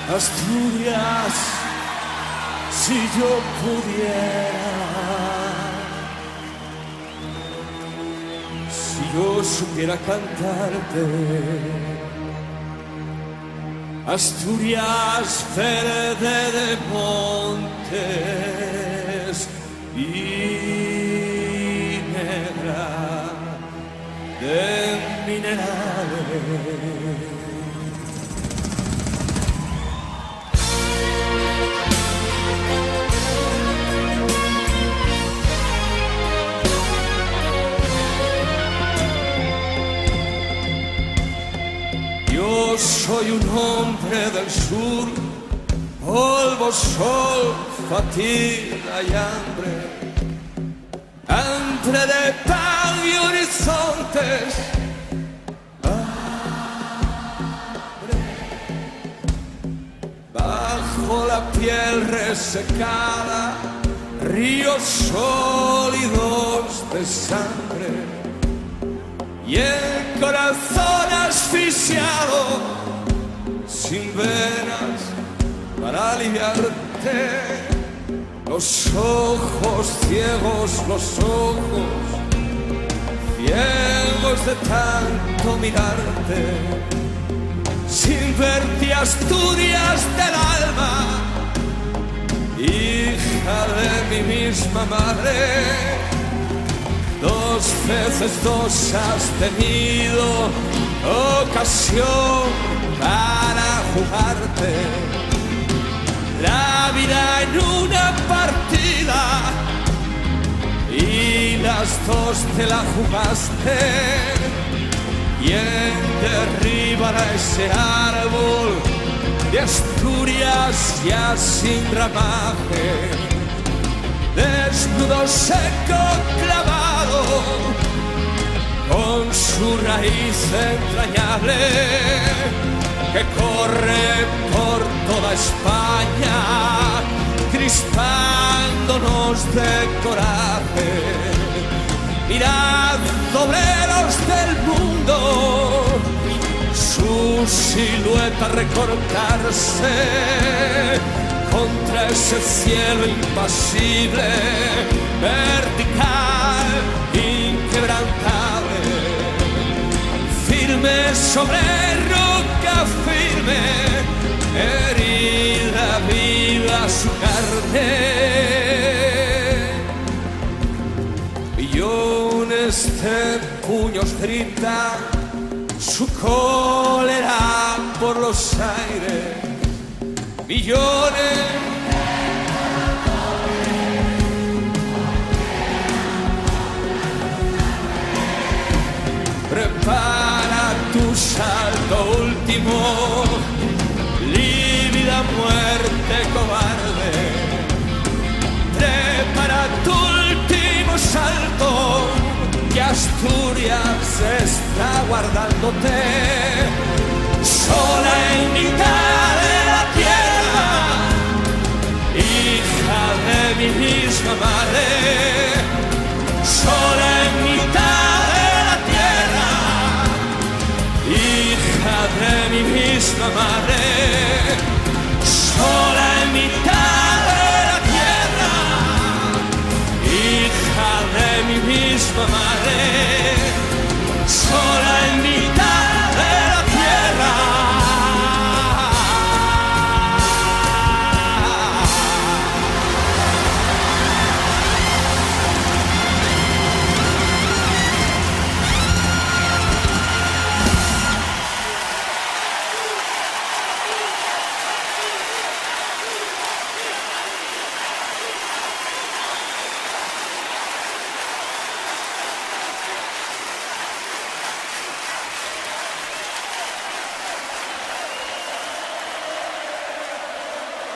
Asturias, si yo pudiera, si yo supiera cantarte, Asturias verde de montes y negra de minerales. Yo soy un hombre del sur, polvo, sol, fatiga y hambre, hambre de pan y horizontes, hambre. Bajo la piel resecada, ríos sólidos de sangre, y el corazón asfixiado, sin venas para aliviarte, los ojos ciegos, los ojos ciegos de tanto mirarte, sin verte Asturias del alma, hija de mi misma madre. Dos veces dos has tenido ocasión para jugarte la vida en una partida, y las dos te la jugaste. ¿Quién derribará ese árbol de Asturias ya sin ramaje? Desnudo, seco, clavado, con su raíz entrañable que corre por toda España, crispándonos de coraje. Mirad, obreros del mundo, su silueta recortarse contra ese cielo impasible, vertical, inquebrantable, firme sobre roca firme, herida viva su carne. Millones de puños gritan su cólera por los aires, millones. Prepara tu salto último, lívida muerte cobarde. Prepara tu último salto, que Asturias está guardándote, sola en mitad de la tierra, hija de mi misma madre, sola en mitad de la tierra, hija de mi misma madre, sola en mitad de la tierra, hija de mi misma madre, sola en